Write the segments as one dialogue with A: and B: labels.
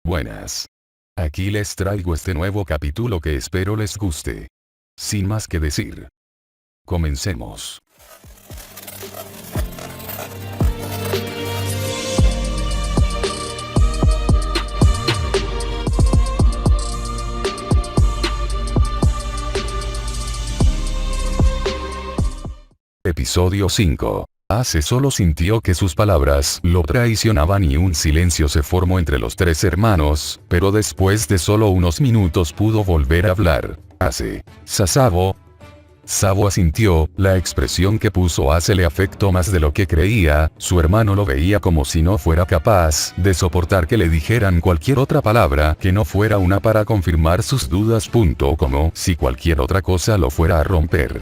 A: Buenas. Aquí les traigo este nuevo capítulo que espero les guste. Sin más que decir. Comencemos. Episodio 5. Ace solo sintió que sus palabras lo traicionaban y un silencio se formó entre los tres hermanos, pero después de solo unos minutos pudo volver a hablar. Ace. Sabo. Sabo asintió, la expresión que puso Ace le afectó más de lo que creía, su hermano lo veía como si no fuera capaz de soportar que le dijeran cualquier otra palabra que no fuera una para confirmar sus dudas. Como si cualquier otra cosa lo fuera a romper.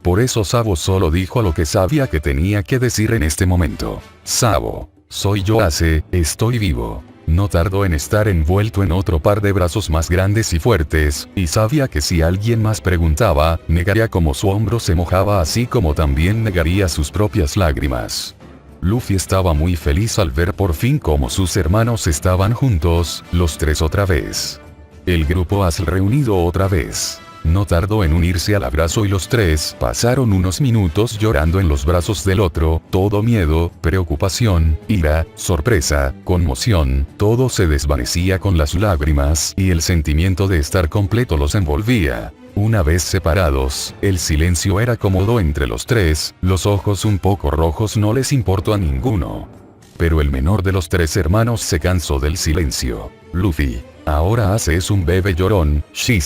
A: Por eso Sabo solo dijo lo que sabía que tenía que decir en este momento. Sabo. Soy yo Ace, estoy vivo. No tardó en estar envuelto en otro par de brazos más grandes y fuertes, y sabía que si alguien más preguntaba, negaría como su hombro se mojaba así como también negaría sus propias lágrimas. Luffy estaba muy feliz al ver por fin cómo sus hermanos estaban juntos, los tres otra vez. El grupo Ace reunido otra vez. No tardó en unirse al abrazo y los tres pasaron unos minutos llorando en los brazos del otro, todo miedo, preocupación, ira, sorpresa, conmoción, todo se desvanecía con las lágrimas y el sentimiento de estar completo los envolvía. Una vez separados, el silencio era cómodo entre los tres, los ojos un poco rojos no les importó a ninguno. Pero el menor de los tres hermanos se cansó del silencio. Luffy. Ahora Ace es un bebé llorón, sí.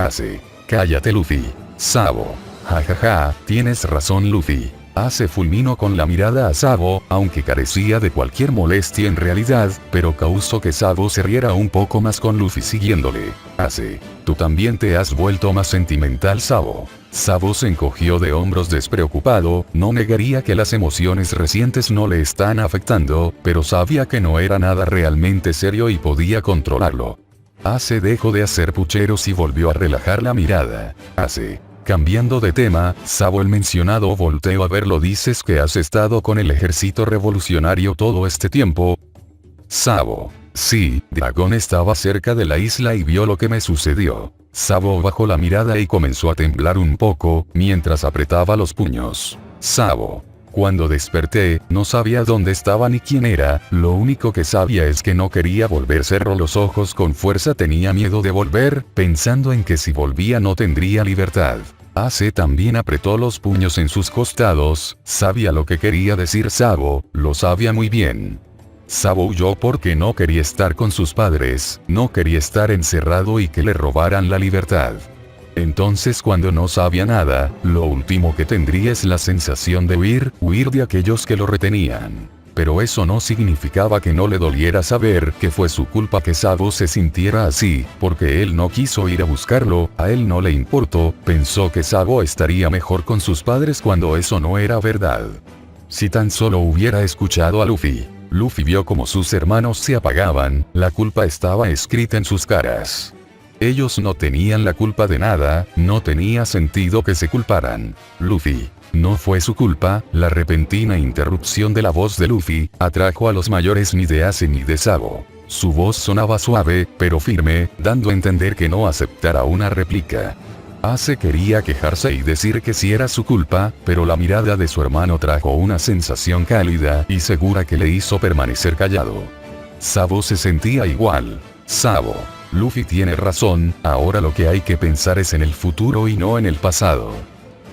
A: Ace. Cállate Luffy. Sabo. Jajaja, tienes razón Luffy. Ace fulminó con la mirada a Sabo, aunque carecía de cualquier molestia en realidad, pero causó que Sabo se riera un poco más con Luffy siguiéndole. Ace. Tú también te has vuelto más sentimental Sabo. Sabo se encogió de hombros despreocupado, no negaría que las emociones recientes no le están afectando, pero sabía que no era nada realmente serio y podía controlarlo. Ace dejó de hacer pucheros y volvió a relajar la mirada. Ace. Cambiando de tema, Sabo el mencionado volteó a verlo. Dices que has estado con el ejército revolucionario todo este tiempo. Sabo. Sí, Dragón estaba cerca de la isla y vio lo que me sucedió. Sabo bajó la mirada y comenzó a temblar un poco, mientras apretaba los puños. Sabo. Cuando desperté, no sabía dónde estaba ni quién era, lo único que sabía es que no quería volver. Cerró los ojos con fuerza, tenía miedo de volver, pensando en que si volvía no tendría libertad. Ace también apretó los puños en sus costados, sabía lo que quería decir Sabo, lo sabía muy bien. Sabo huyó porque no quería estar con sus padres, no quería estar encerrado y que le robaran la libertad. Entonces cuando no sabía nada, lo último que tendría es la sensación de huir de aquellos que lo retenían. Pero eso no significaba que no le doliera saber que fue su culpa que Sabo se sintiera así, porque él no quiso ir a buscarlo, a él no le importó, pensó que Sabo estaría mejor con sus padres cuando eso no era verdad. Si tan solo hubiera escuchado a Luffy. Luffy vio como sus hermanos se apagaban, la culpa estaba escrita en sus caras. Ellos no tenían la culpa de nada, no tenía sentido que se culparan. Luffy. No fue su culpa. La repentina interrupción de la voz de Luffy atrajo a los mayores ni de Ace ni de Sabo. Su voz sonaba suave, pero firme, dando a entender que no aceptara una réplica. Ace quería quejarse y decir que sí era su culpa, pero la mirada de su hermano trajo una sensación cálida y segura que le hizo permanecer callado. Sabo se sentía igual. Sabo. Luffy tiene razón, ahora lo que hay que pensar es en el futuro y no en el pasado.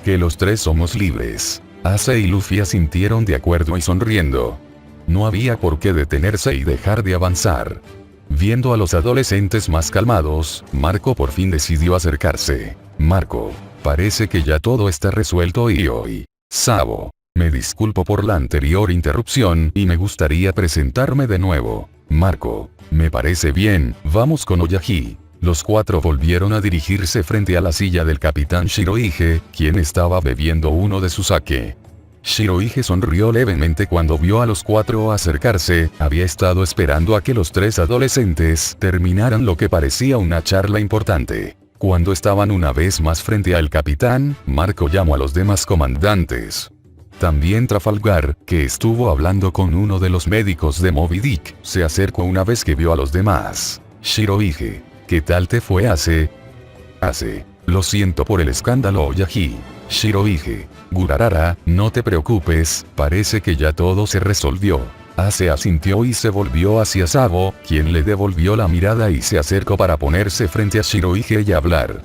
A: Que los tres somos libres. Ace y Luffy asintieron de acuerdo y sonriendo. No había por qué detenerse y dejar de avanzar. Viendo a los adolescentes más calmados, Marco por fin decidió acercarse. Marco. Parece que ya todo está resuelto y hoy. Sabo. Me disculpo por la anterior interrupción y me gustaría presentarme de nuevo. Marco. Me parece bien, vamos con Oyagi. Los cuatro volvieron a dirigirse frente a la silla del capitán Shirohige, quien estaba bebiendo uno de su sake. Shirohige sonrió levemente cuando vio a los cuatro acercarse, había estado esperando a que los tres adolescentes terminaran lo que parecía una charla importante. Cuando estaban una vez más frente al capitán, Marco llamó a los demás comandantes. También Trafalgar, que estuvo hablando con uno de los médicos de Moby Dick, se acercó una vez que vio a los demás. Shirohige, ¿qué tal te fue hace? Lo siento por el escándalo Oyagi. Shirohige, Gurarara, no te preocupes, parece que ya todo se resolvió. Ase asintió y se volvió hacia Sabo, quien le devolvió la mirada y se acercó para ponerse frente a Shirohige y hablar.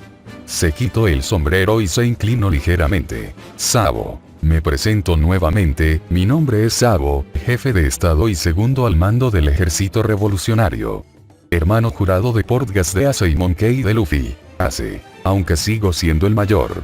A: Se quitó el sombrero y se inclinó ligeramente. Sabo. Me presento nuevamente, mi nombre es Sabo, jefe de estado y segundo al mando del ejército revolucionario. Hermano jurado de Portgas de Ace y Monkey de Luffy. Ace. Aunque sigo siendo el mayor.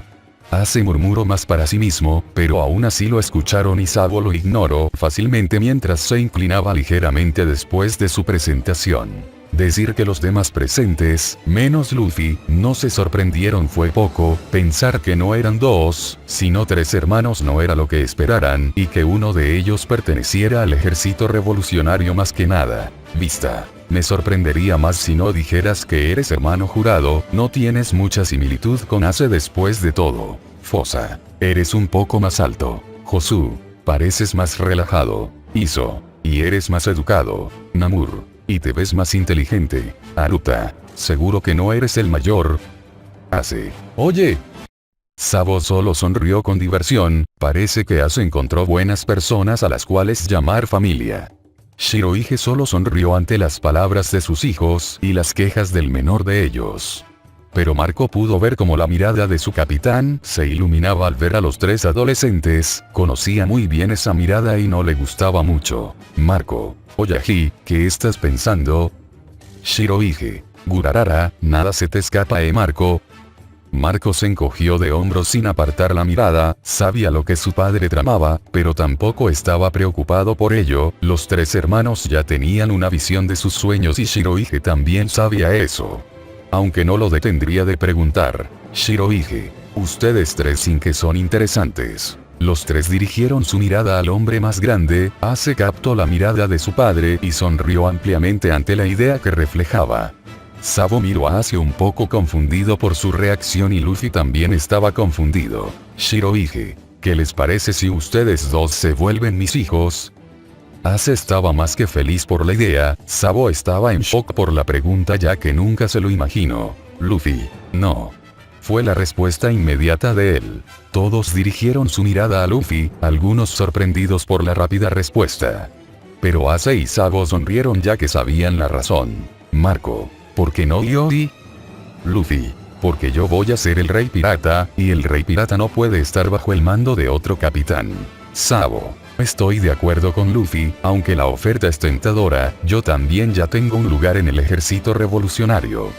A: Ace murmuró más para sí mismo, pero aún así lo escucharon y Sabo lo ignoró fácilmente mientras se inclinaba ligeramente después de su presentación. Decir que los demás presentes, menos Luffy, no se sorprendieron fue poco, pensar que no eran 2, sino 3 hermanos no era lo que esperaran, y que uno de ellos perteneciera al ejército revolucionario más que nada. Vista. Me sorprendería más si no dijeras que eres hermano jurado, no tienes mucha similitud con Ace después de todo. Fosa. Eres un poco más alto. Josu. Pareces más relajado. Iso. Y eres más educado. Namur. Y te ves más inteligente. Aruta. Seguro que no eres el mayor. Ace. Oye. Sabo solo sonrió con diversión, parece que Ace encontró buenas personas a las cuales llamar familia. Shirohige solo sonrió ante las palabras de sus hijos y las quejas del menor de ellos. Pero Marco pudo ver cómo la mirada de su capitán se iluminaba al ver a los 3 adolescentes, conocía muy bien esa mirada y no le gustaba mucho. Marco. Oyagi, ¿qué estás pensando? Shirohige. Gurarara, nada se te escapa Marco. Marco se encogió de hombros sin apartar la mirada, sabía lo que su padre tramaba, pero tampoco estaba preocupado por ello, los 3 hermanos ya tenían una visión de sus sueños y Shirohige también sabía eso. Aunque no lo detendría de preguntar. Shirohige. Ustedes 3 sin que son interesantes. Los 3 dirigieron su mirada al hombre más grande, Ace captó la mirada de su padre y sonrió ampliamente ante la idea que reflejaba. Sabo miró a Ace un poco confundido por su reacción y Luffy también estaba confundido. Shirohige, ¿qué les parece si ustedes 2 se vuelven mis hijos? Ace estaba más que feliz por la idea, Sabo estaba en shock por la pregunta ya que nunca se lo imaginó. Luffy, no. Fue la respuesta inmediata de él. Todos dirigieron su mirada a Luffy, algunos sorprendidos por la rápida respuesta. Pero Ace y Sabo sonrieron ya que sabían la razón. Marco, ¿por qué no Yori? Luffy, porque yo voy a ser el rey pirata, y el rey pirata no puede estar bajo el mando de otro capitán. Sabo, estoy de acuerdo con Luffy, aunque la oferta es tentadora, yo también ya tengo un lugar en el ejército revolucionario.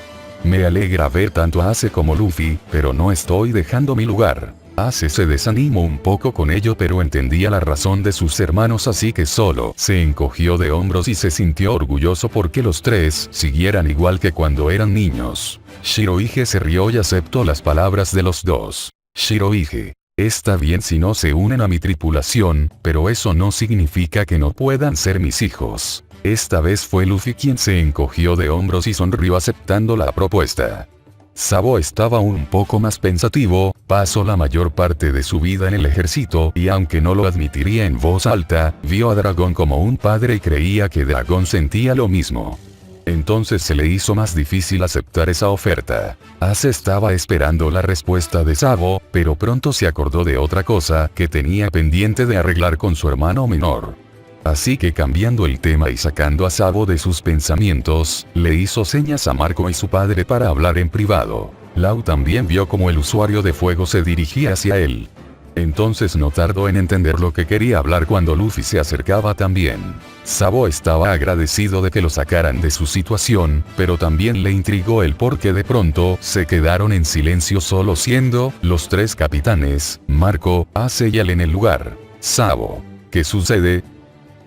A: Me alegra ver tanto a Ace como Luffy, pero no estoy dejando mi lugar. Ace se desanimó un poco con ello pero entendía la razón de sus hermanos así que solo se encogió de hombros y se sintió orgulloso porque los 3 siguieran igual que cuando eran niños. Shirohige se rió y aceptó las palabras de los 2. Shirohige. Está bien si no se unen a mi tripulación, pero eso no significa que no puedan ser mis hijos. Esta vez fue Luffy quien se encogió de hombros y sonrió aceptando la propuesta. Sabo estaba un poco más pensativo, pasó la mayor parte de su vida en el ejército y aunque no lo admitiría en voz alta, vio a Dragón como un padre y creía que Dragón sentía lo mismo. Entonces se le hizo más difícil aceptar esa oferta. Ace estaba esperando la respuesta de Sabo, pero pronto se acordó de otra cosa que tenía pendiente de arreglar con su hermano menor. Así que cambiando el tema y sacando a Sabo de sus pensamientos, le hizo señas a Marco y su padre para hablar en privado. Lau también vio como el usuario de fuego se dirigía hacia él. Entonces no tardó en entender lo que quería hablar cuando Luffy se acercaba también. Sabo estaba agradecido de que lo sacaran de su situación, pero también le intrigó el por qué de pronto se quedaron en silencio solo siendo los 3 capitanes, Marco, Ace y él en el lugar. Sabo. ¿Qué sucede?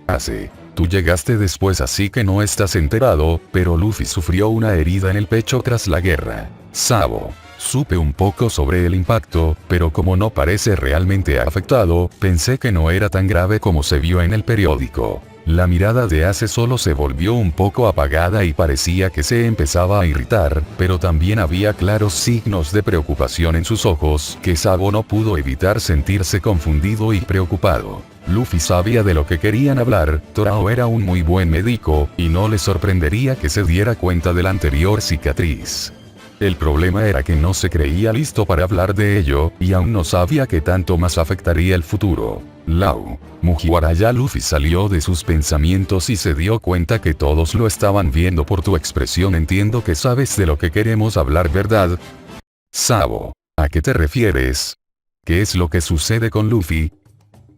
A: Ace. Tú llegaste después así que no estás enterado, pero Luffy sufrió una herida en el pecho tras la guerra. Sabo. Supe un poco sobre el impacto, pero como no parece realmente afectado, pensé que no era tan grave como se vio en el periódico. La mirada de Ace solo se volvió un poco apagada y parecía que se empezaba a irritar, pero también había claros signos de preocupación en sus ojos, que Sabo no pudo evitar sentirse confundido y preocupado. Luffy sabía de lo que querían hablar, Torao era un muy buen médico, y no le sorprendería que se diera cuenta de la anterior cicatriz. El problema era que no se creía listo para hablar de ello, y aún no sabía qué tanto más afectaría el futuro. Lau. Mugiwara. Ya Luffy salió de sus pensamientos y se dio cuenta que todos lo estaban viendo por tu expresión. Entiendo que sabes de lo que queremos hablar, ¿verdad? Sabo. ¿A qué te refieres? ¿Qué es lo que sucede con Luffy?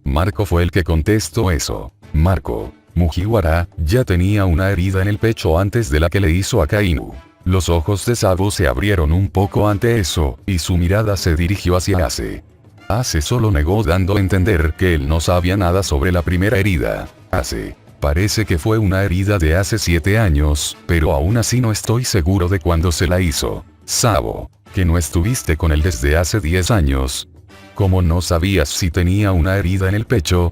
A: Marco fue el que contestó eso. Marco. Mugiwara ya tenía una herida en el pecho antes de la que le hizo a Kainu. Los ojos de Sabo se abrieron un poco ante eso, y su mirada se dirigió hacia Ace. Ace solo negó, dando a entender que él no sabía nada sobre la primera herida. Ace. Parece que fue una herida de hace 7 años, pero aún así no estoy seguro de cuándo se la hizo. Sabo. ¿Que no estuviste con él desde hace 10 años? ¿Cómo no sabías si tenía una herida en el pecho?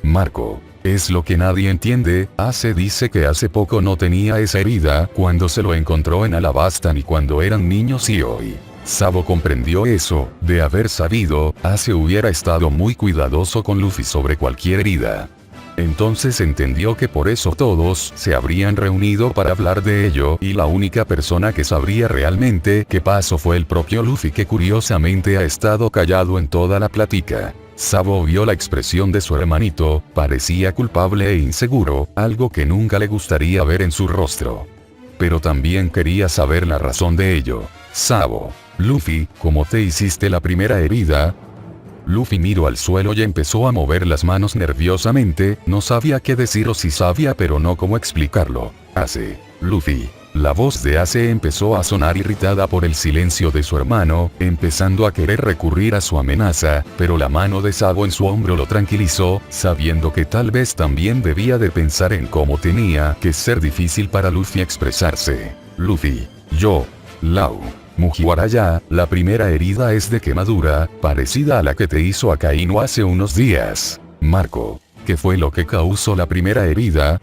A: Marco. Es lo que nadie entiende. Ace dice que hace poco no tenía esa herida cuando se lo encontró en Alabasta ni cuando eran niños, y hoy. Sabo comprendió eso. De haber sabido, Ace hubiera estado muy cuidadoso con Luffy sobre cualquier herida. Entonces entendió que por eso todos se habrían reunido para hablar de ello, y la única persona que sabría realmente qué pasó fue el propio Luffy, que curiosamente ha estado callado en toda la plática. Sabo vio la expresión de su hermanito, parecía culpable e inseguro, algo que nunca le gustaría ver en su rostro. Pero también quería saber la razón de ello. Sabo. Luffy, ¿cómo te hiciste la primera herida? Luffy miró al suelo y empezó a mover las manos nerviosamente, no sabía qué decir o si sabía pero no cómo explicarlo. Ace. Luffy. La voz de Ace empezó a sonar irritada por el silencio de su hermano, empezando a querer recurrir a su amenaza, pero la mano de Sabo en su hombro lo tranquilizó, sabiendo que tal vez también debía de pensar en cómo tenía que ser difícil para Luffy expresarse. Luffy. Yo. Lau. Mugiwara. Ya, la primera herida es de quemadura, parecida a la que te hizo a Kainu hace unos días. Marco. ¿Qué fue lo que causó la primera herida?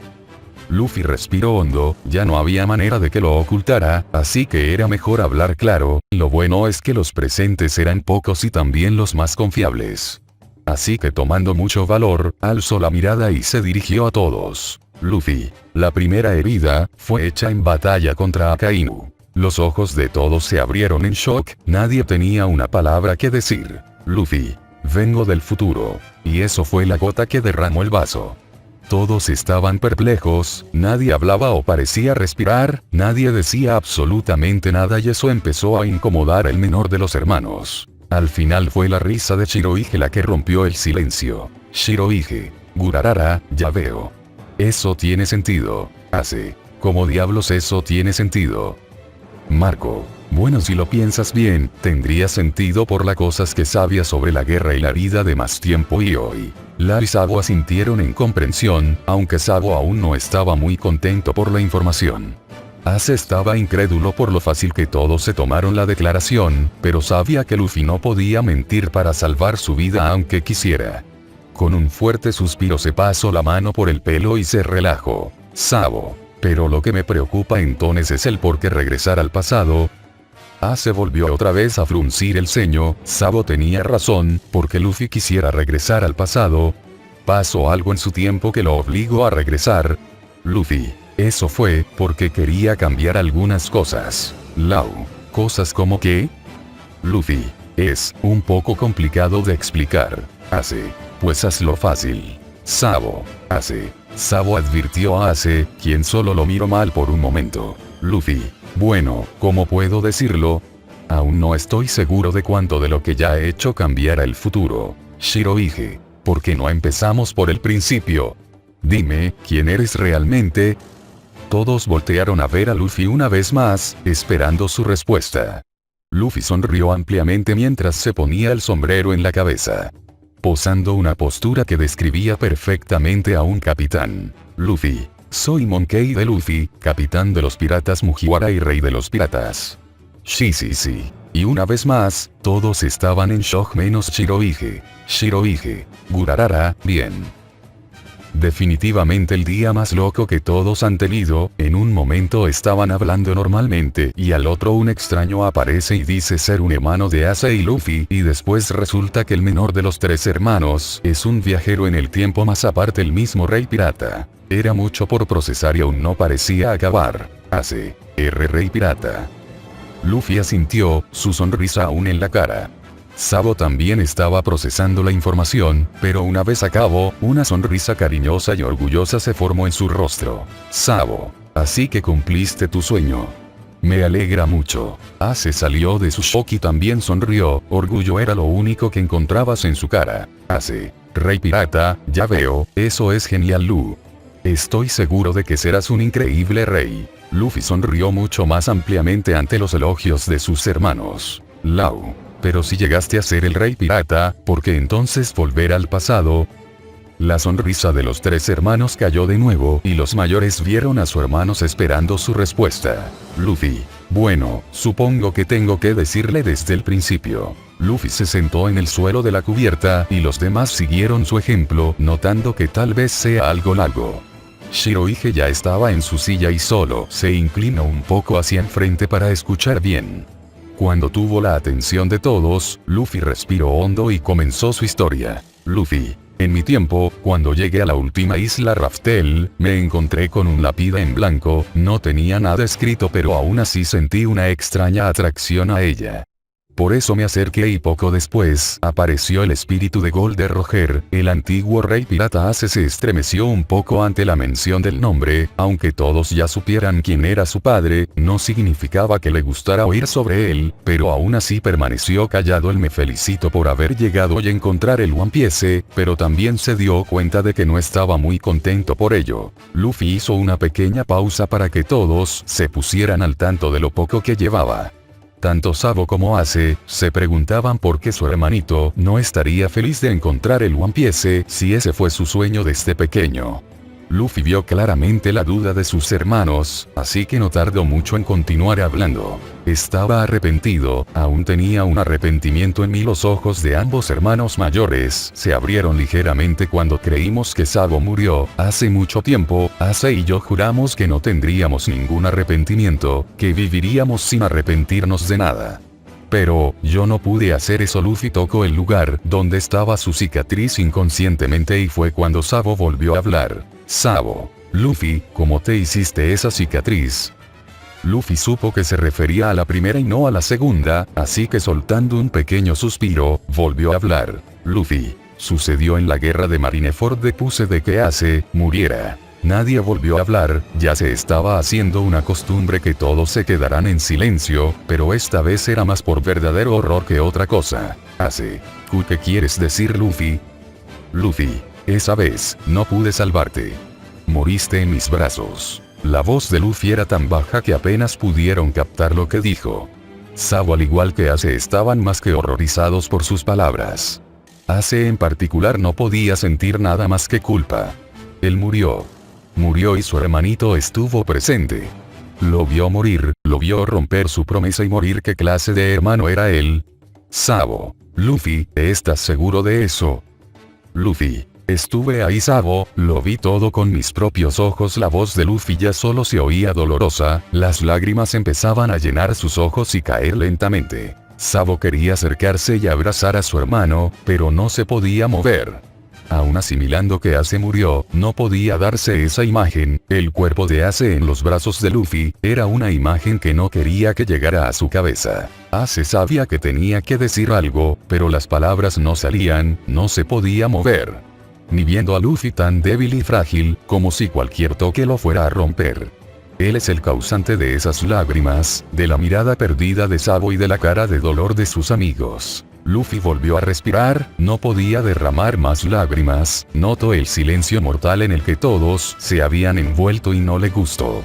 A: Luffy respiró hondo, ya no había manera de que lo ocultara, así que era mejor hablar claro. Lo bueno es que los presentes eran pocos y también los más confiables. Así que, tomando mucho valor, alzó la mirada y se dirigió a todos. Luffy. La primera herida fue hecha en batalla contra Akainu. Los ojos de todos se abrieron en shock, nadie tenía una palabra que decir. Luffy. Vengo del futuro. Y eso fue la gota que derramó el vaso. Todos estaban perplejos, nadie hablaba o parecía respirar, nadie decía absolutamente nada, y eso empezó a incomodar al menor de los hermanos. Al final fue la risa de Shirohige la que rompió el silencio. Shirohige. Gurarara, ya veo. Eso tiene sentido. Ace. ¿Cómo diablos eso tiene sentido? Marco. Bueno, si lo piensas bien, tendría sentido por las cosas que sabía sobre la guerra y la vida de más tiempo, y hoy. Lar y Sabo asintieron en comprensión, aunque Sabo aún no estaba muy contento por la información. Ace estaba incrédulo por lo fácil que todos se tomaron la declaración, pero sabía que Luffy no podía mentir para salvar su vida aunque quisiera. Con un fuerte suspiro se pasó la mano por el pelo y se relajó. Sabo. Pero lo que me preocupa entonces es el por qué regresar al pasado. Ace volvió otra vez a fruncir el ceño. Sabo tenía razón, porque Luffy quisiera regresar al pasado. ¿Pasó algo en su tiempo que lo obligó a regresar? Luffy. Eso fue, porque quería cambiar algunas cosas. Lau. ¿Cosas como qué? Luffy. Es un poco complicado de explicar. Ace. Pues hazlo fácil. Sabo. Ace. Sabo advirtió a Ace, quien solo lo miró mal por un momento. Luffy. Bueno, ¿cómo puedo decirlo? Aún no estoy seguro de cuánto de lo que ya he hecho cambiará el futuro. Shirohige. ¿Por qué no empezamos por el principio? Dime, ¿quién eres realmente? Todos voltearon a ver a Luffy una vez más, esperando su respuesta. Luffy sonrió ampliamente mientras se ponía el sombrero en la cabeza, posando una postura que describía perfectamente a un capitán. Luffy. Soy Monkey D. Luffy, capitán de los piratas Mugiwara y rey de los piratas. Sí. Y una vez más, todos estaban en shock menos Shirohige. Shirohige. Gurarara, bien. Definitivamente el día más loco que todos han tenido. En un momento estaban hablando normalmente y al otro un extraño aparece y dice ser un hermano de Ace y Luffy y después resulta que el menor de los tres hermanos es un viajero en el tiempo más aparte el mismo rey pirata. Era mucho por procesar y aún no parecía acabar. Ace, rey pirata. Luffy asintió, su sonrisa aún en la cara. Sabo también estaba procesando la información, pero una vez acabó, una sonrisa cariñosa y orgullosa se formó en su rostro. Sabo, así que cumpliste tu sueño. Me alegra mucho. Ace salió de su shock y también sonrió, orgullo era lo único que encontrabas en su cara. Ace, rey pirata, ya veo, eso es genial Lu. Estoy seguro de que serás un increíble rey. Luffy sonrió mucho más ampliamente ante los elogios de sus hermanos. Lau. Pero si llegaste a ser el rey pirata, ¿por qué entonces volver al pasado? La sonrisa de los tres hermanos cayó de nuevo y los mayores vieron a sus hermanos esperando su respuesta. Luffy. Bueno, supongo que tengo que decirle desde el principio. Luffy se sentó en el suelo de la cubierta y los demás siguieron su ejemplo, notando que tal vez sea algo largo. Shirohige ya estaba en su silla y solo se inclinó un poco hacia enfrente para escuchar bien. Cuando tuvo la atención de todos, Luffy respiró hondo y comenzó su historia. Luffy. En mi tiempo, cuando llegué a la última isla Raftel, me encontré con un lápida en blanco, no tenía nada escrito pero aún así sentí una extraña atracción a ella. Por eso me acerqué y poco después apareció el espíritu de Golden Roger, el antiguo rey pirata. Ace se estremeció un poco ante la mención del nombre, aunque todos ya supieran quién era su padre, no significaba que le gustara oír sobre él, pero aún así permaneció callado. Él me felicitó por haber llegado y encontrar el One Piece, pero también se dio cuenta de que no estaba muy contento por ello. Luffy hizo una pequeña pausa para que todos se pusieran al tanto de lo poco que llevaba. Tanto Sabo como Ace se preguntaban por qué su hermanito no estaría feliz de encontrar el One Piece si ese fue su sueño desde pequeño. Luffy vio claramente la duda de sus hermanos, así que no tardó mucho en continuar hablando. Estaba arrepentido, aún tenía un arrepentimiento en mí. Los ojos de ambos hermanos mayores se abrieron ligeramente cuando creímos que Sabo murió. Hace mucho tiempo, Ace y yo juramos que no tendríamos ningún arrepentimiento, que viviríamos sin arrepentirnos de nada. Pero, yo no pude hacer eso. Luffy tocó el lugar donde estaba su cicatriz inconscientemente y fue cuando Sabo volvió a hablar. Sabo. Luffy, ¿cómo te hiciste esa cicatriz? Luffy supo que se refería a la primera y no a la segunda, así que soltando un pequeño suspiro, volvió a hablar. Luffy. Sucedió en la guerra de Marineford después de que Ace muriera. Nadie volvió a hablar, ya se estaba haciendo una costumbre que todos se quedaran en silencio, pero esta vez era más por verdadero horror que otra cosa. Ace. ¿Qué quieres decir Luffy? Luffy. Esa vez, no pude salvarte. Moriste en mis brazos. La voz de Luffy era tan baja que apenas pudieron captar lo que dijo. Sabo al igual que Ace estaban más que horrorizados por sus palabras. Ace en particular no podía sentir nada más que culpa. Él murió. Murió y su hermanito estuvo presente. Lo vio morir, lo vio romper su promesa y morir. ¿Qué clase de hermano era él? Sabo. Luffy, ¿estás seguro de eso? Luffy. Estuve ahí Sabo, lo vi todo con mis propios ojos. La voz de Luffy ya solo se oía dolorosa, las lágrimas empezaban a llenar sus ojos y caer lentamente. Sabo quería acercarse y abrazar a su hermano, pero no se podía mover. Aún asimilando que Ace murió, no podía darse esa imagen. El cuerpo de Ace en los brazos de Luffy, era una imagen que no quería que llegara a su cabeza. Ace sabía que tenía que decir algo, pero las palabras no salían, no se podía mover. Ni viendo a Luffy tan débil y frágil, como si cualquier toque lo fuera a romper. Él es el causante de esas lágrimas, de la mirada perdida de Sabo y de la cara de dolor de sus amigos. Luffy volvió a respirar, no podía derramar más lágrimas, notó el silencio mortal en el que todos se habían envuelto y no le gustó.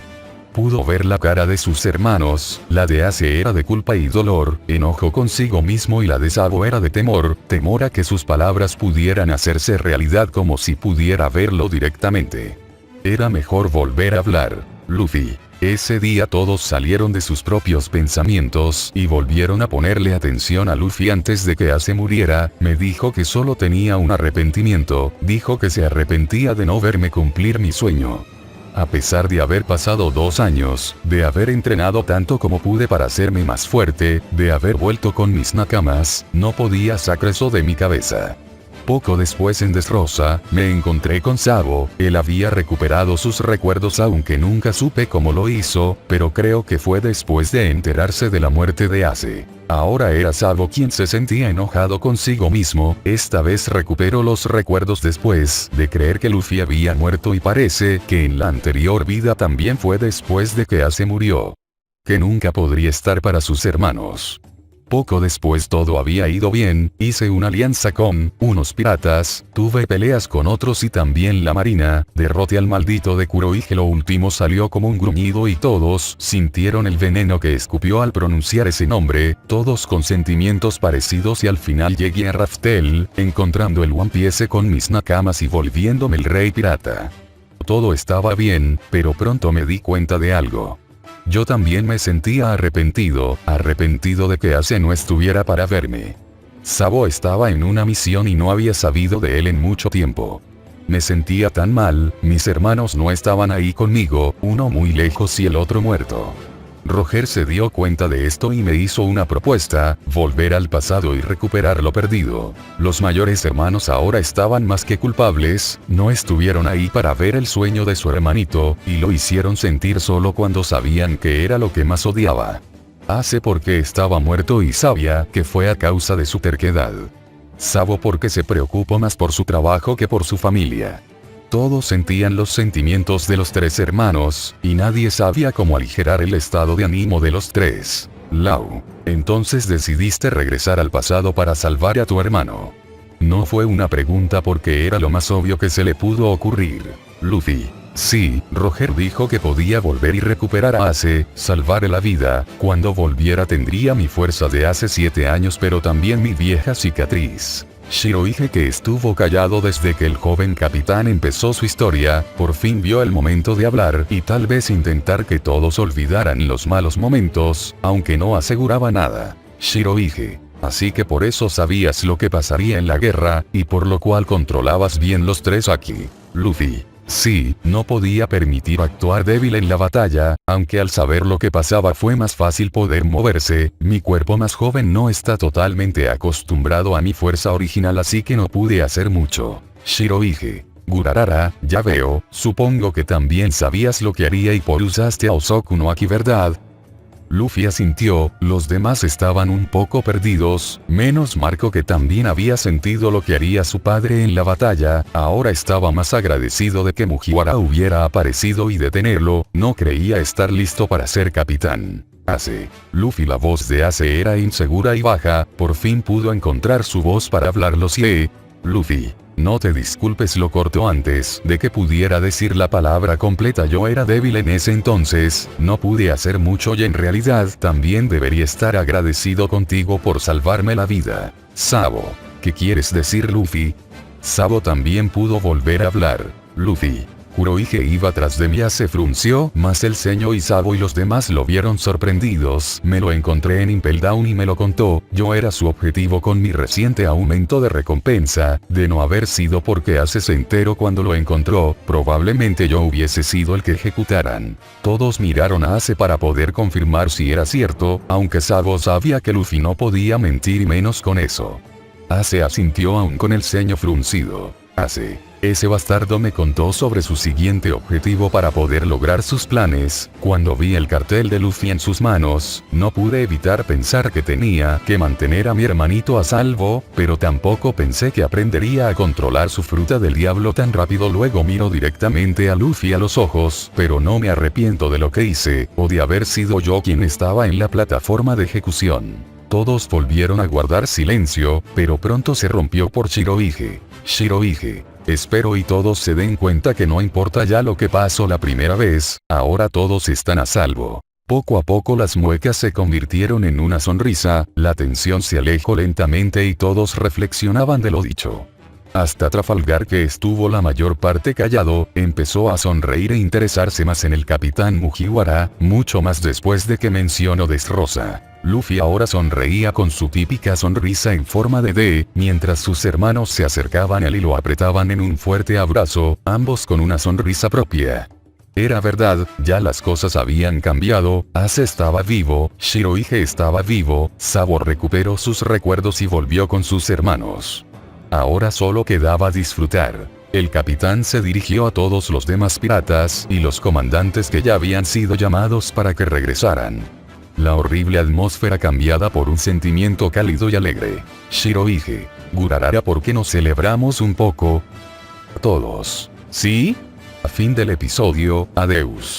A: Pudo ver la cara de sus hermanos, la de Ace era de culpa y dolor, enojo consigo mismo, y la de Sabo era de temor, temor a que sus palabras pudieran hacerse realidad como si pudiera verlo directamente. Era mejor volver a hablar. Luffy. Ese día todos salieron de sus propios pensamientos y volvieron a ponerle atención a Luffy antes de que Ace muriera. Me dijo que solo tenía un arrepentimiento, dijo que se arrepentía de no verme cumplir mi sueño. A pesar de haber pasado 2 años, de haber entrenado tanto como pude para hacerme más fuerte, de haber vuelto con mis nakamas, no podía sacar eso de mi cabeza. Poco después en Dressrosa, me encontré con Sabo. Él había recuperado sus recuerdos aunque nunca supe cómo lo hizo, pero creo que fue después de enterarse de la muerte de Ace. Ahora era Sabo quien se sentía enojado consigo mismo. Esta vez recuperó los recuerdos después de creer que Luffy había muerto y parece que en la anterior vida también fue después de que Ace murió. Que nunca podría estar para sus hermanos. Poco después todo había ido bien, hice una alianza con unos piratas, tuve peleas con otros y también la marina, derroté al maldito de Kurohige. Lo último salió como un gruñido y todos sintieron el veneno que escupió al pronunciar ese nombre, todos con sentimientos parecidos y al final llegué a Raftel, encontrando el One Piece con mis nakamas y volviéndome el rey pirata. Todo estaba bien, pero pronto me di cuenta de algo. Yo también me sentía arrepentido de que Ace no estuviera para verme. Sabo estaba en una misión y no había sabido de él en mucho tiempo. Me sentía tan mal, mis hermanos no estaban ahí conmigo, uno muy lejos y el otro muerto. Roger se dio cuenta de esto y me hizo una propuesta, volver al pasado y recuperar lo perdido. Los mayores hermanos ahora estaban más que culpables, no estuvieron ahí para ver el sueño de su hermanito, y lo hicieron sentir solo cuando sabían que era lo que más odiaba. Ace porque estaba muerto y sabía que fue a causa de su terquedad. Sabo porque se preocupó más por su trabajo que por su familia. Todos sentían los sentimientos de los 3 hermanos, y nadie sabía cómo aligerar el estado de ánimo de los 3. Lau, entonces decidiste regresar al pasado para salvar a tu hermano. No fue una pregunta porque era lo más obvio que se le pudo ocurrir. Luffy. Sí, Roger dijo que podía volver y recuperar a Ace, salvarle la vida. Cuando volviera tendría mi fuerza de hace 7 años pero también mi vieja cicatriz. Shirohige, que estuvo callado desde que el joven capitán empezó su historia, por fin vio el momento de hablar y tal vez intentar que todos olvidaran los malos momentos, aunque no aseguraba nada. Shirohige. Así que por eso sabías lo que pasaría en la guerra, y por lo cual controlabas bien los 3 aquí. Luffy. Sí, no podía permitir actuar débil en la batalla, aunque al saber lo que pasaba fue más fácil poder moverse. Mi cuerpo más joven no está totalmente acostumbrado a mi fuerza original, así que no pude hacer mucho. Shirohige. Gurarara, ya veo, supongo que también sabías lo que haría y por usaste a Osoku no Aki, ¿verdad? Luffy asintió, los demás estaban un poco perdidos, menos Marco, que también había sentido lo que haría su padre en la batalla. Ahora estaba más agradecido de que Mugiwara hubiera aparecido y detenerlo, no creía estar listo para ser capitán. Ace. Luffy. La voz de Ace era insegura y baja, por fin pudo encontrar su voz para hablarlo. Sí. Luffy. No te disculpes, lo cortó antes de que pudiera decir la palabra completa. Yo era débil en ese entonces, no pude hacer mucho y en realidad también debería estar agradecido contigo por salvarme la vida. Sabo. ¿Qué quieres decir, Luffy? Sabo también pudo volver a hablar. Luffy. Kurohige iba tras de mí. Se frunció más el ceño y Sabo y los demás lo vieron sorprendidos. Me lo encontré en Impel Down y me lo contó. Yo era su objetivo con mi reciente aumento de recompensa. De no haber sido porque Ace se enteró cuando lo encontró, probablemente yo hubiese sido el que ejecutaran. Todos miraron a Ace para poder confirmar si era cierto, aunque Sabo sabía que Luffy no podía mentir y menos con eso. Ace asintió aún con el ceño fruncido. Ace. Ese bastardo me contó sobre su siguiente objetivo para poder lograr sus planes. Cuando vi el cartel de Luffy en sus manos, no pude evitar pensar que tenía que mantener a mi hermanito a salvo, pero tampoco pensé que aprendería a controlar su fruta del diablo tan rápido. Luego miro directamente a Luffy a los ojos, pero no me arrepiento de lo que hice, o de haber sido yo quien estaba en la plataforma de ejecución. Todos volvieron a guardar silencio, pero pronto se rompió por Shirohige. Shirohige. Espero y todos se den cuenta que no importa ya lo que pasó la primera vez, ahora todos están a salvo. Poco a poco las muecas se convirtieron en una sonrisa, la tensión se alejó lentamente y todos reflexionaban de lo dicho. Hasta Trafalgar, que estuvo la mayor parte callado, empezó a sonreír e interesarse más en el capitán Mugiwara, mucho más después de que mencionó Dressrosa. Luffy ahora sonreía con su típica sonrisa en forma de D, mientras sus hermanos se acercaban a él y lo apretaban en un fuerte abrazo, ambos con una sonrisa propia. Era verdad, ya las cosas habían cambiado, Ace estaba vivo, Shirohige estaba vivo, Sabo recuperó sus recuerdos y volvió con sus hermanos. Ahora solo quedaba disfrutar. El capitán se dirigió a todos los demás piratas y los comandantes que ya habían sido llamados para que regresaran. La horrible atmósfera cambiada por un sentimiento cálido y alegre. Shirohige, Gurarara, ¿por qué no celebramos un poco? Todos. ¿Sí? A fin del episodio, adeus.